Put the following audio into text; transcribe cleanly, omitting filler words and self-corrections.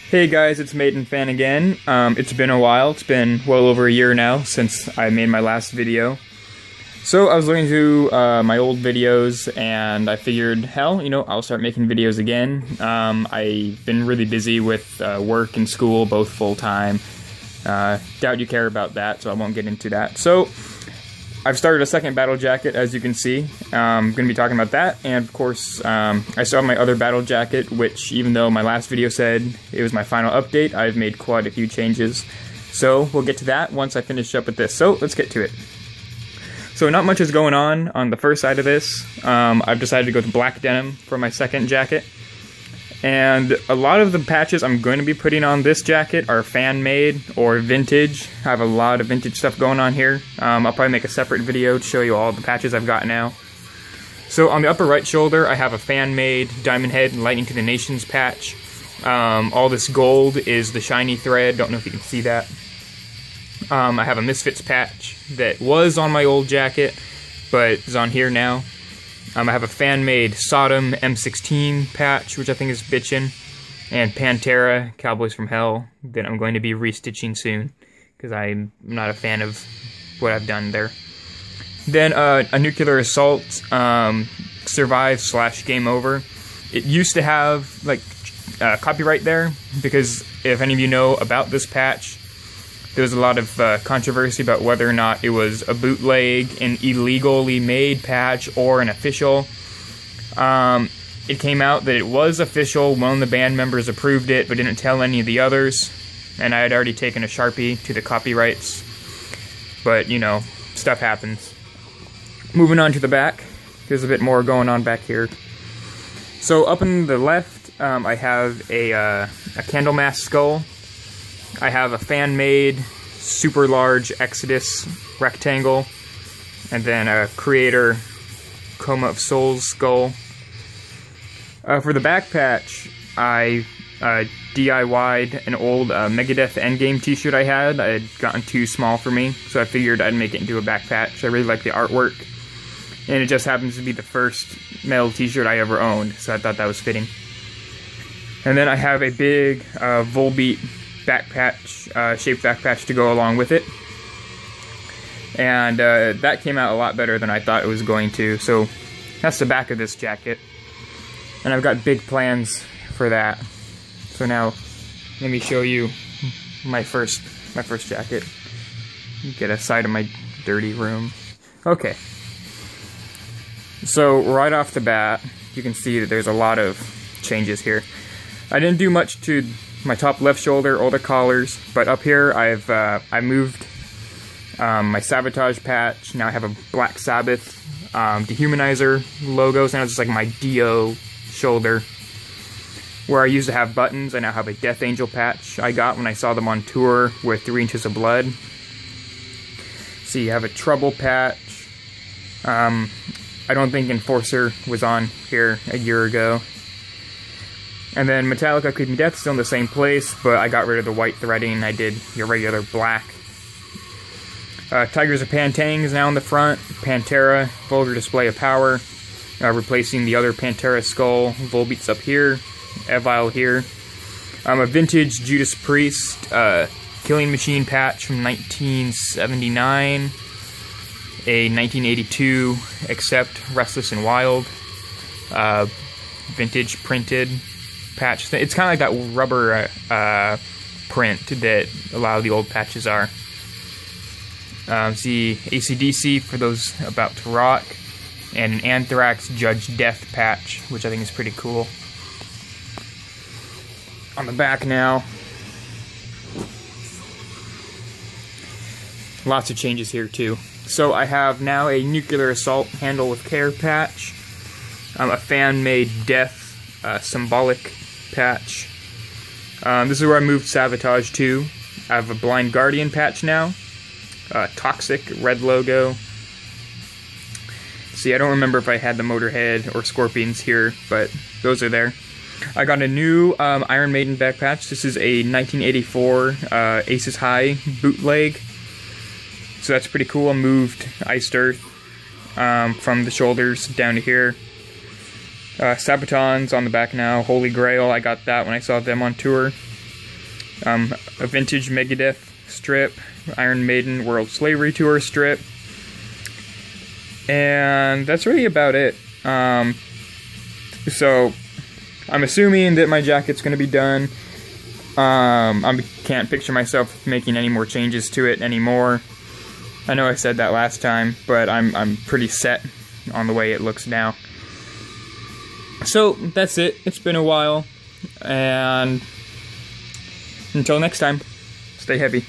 Hey guys, it's Maiden Fan again. It's been a while. It's been well over a year now since I made my last video. So I was looking through my old videos and I figured, hell, I'll start making videos again. I've been really busy with work and school, both full-time. Doubt you care about that, so I won't get into that. So I've started a second battle jacket, as you can see. I'm going to be talking about that, and of course, I still have my other battle jacket, which, even though my last video said it was my final update, I've made quite a few changes. So we'll get to that once I finish up with this. So let's get to it. So not much is going on the first side of this. I've decided to go with black denim for my second jacket. And a lot of the patches I'm going to be putting on this jacket are fan-made or vintage. I have a lot of vintage stuff going on here. I'll probably make a separate video to show you all the patches I've got now. So on the upper right shoulder, I have a fan-made Diamond Head and Lightning to the Nations patch. All this gold is the shiny thread. Don't know if you can see that. I have a Misfits patch that was on my old jacket, but is on here now. I have a fan-made Sodom M16 patch, which I think is bitchin', and Pantera, Cowboys from Hell, that I'm going to be restitching soon, because I'm not a fan of what I've done there. Then a Nuclear Assault Survive/Game Over. It used to have like copyright there, because if any of you know about this patch, there was a lot of controversy about whether or not it was a bootleg, an illegally made patch, or an official. It came out that it was official. One of the band members approved it, but didn't tell any of the others. And I had already taken a Sharpie to the copyrights. But, stuff happens. Moving on to the back. There's a bit more going on back here. So up in the left, I have a Candlemass skull. I have a fan-made, super large Exodus rectangle, and then a Creator Coma of Souls skull. For the back patch, I DIY'd an old Megadeth Endgame t-shirt I had. I had gotten too small for me, so I figured I'd make it into a back patch. I really like the artwork, and it just happens to be the first metal t-shirt I ever owned, so I thought that was fitting. And then I have a big Volbeat back patch, shaped back patch to go along with it. And that came out a lot better than I thought it was going to. So that's the back of this jacket. And I've got big plans for that. So now let me show you my first jacket. Get a side of my dirty room. Okay. So right off the bat, you can see that there's a lot of changes here. I didn't do much to my top left shoulder or the collars, but up here I moved my Sabotage patch. Now I have a Black Sabbath Dehumanizer logo, so now it's just like my Dio shoulder. Where I used to have buttons, I now have a Death Angel patch I got when I saw them on tour with 3 Inches of Blood. So you have a Trouble patch. I don't think Enforcer was on here a year ago. And then Metallica Creeping Death still in the same place, but I got rid of the white threading. I did your regular black. Tigers of Pantang is now in the front. Pantera, Vulgar Display of Power, replacing the other Pantera skull. Volbeat's up here. Evile here. A vintage Judas Priest Killing Machine patch from 1979. A 1982 Accept Restless and Wild vintage printed patch. It's kind of like that rubber print that a lot of the old patches are. See AC/DC for those about to rock, and an Anthrax Judge Death patch, which I think is pretty cool. On the back now, lots of changes here too. So I have now a Nuclear Assault Handle with Care patch, a fan-made Death symbolic patch. This is where I moved Sabotage to. I have a Blind Guardian patch now. Toxic red logo. See, I don't remember if I had the Motorhead or Scorpions here, but those are there. I got a new Iron Maiden back patch. This is a 1984 Aces High bootleg. So that's pretty cool. I moved Iced Earth from the shoulders down to here. Sabaton's on the back now. Holy Grail, I got that when I saw them on tour. a vintage Megadeth strip, Iron Maiden World Slavery Tour strip, and that's really about it. So I'm assuming that my jacket's going to be done. I can't picture myself making any more changes to it anymore. I know I said that last time, but I'm pretty set on the way it looks now. So that's it. It's been a while, and until next time, stay heavy.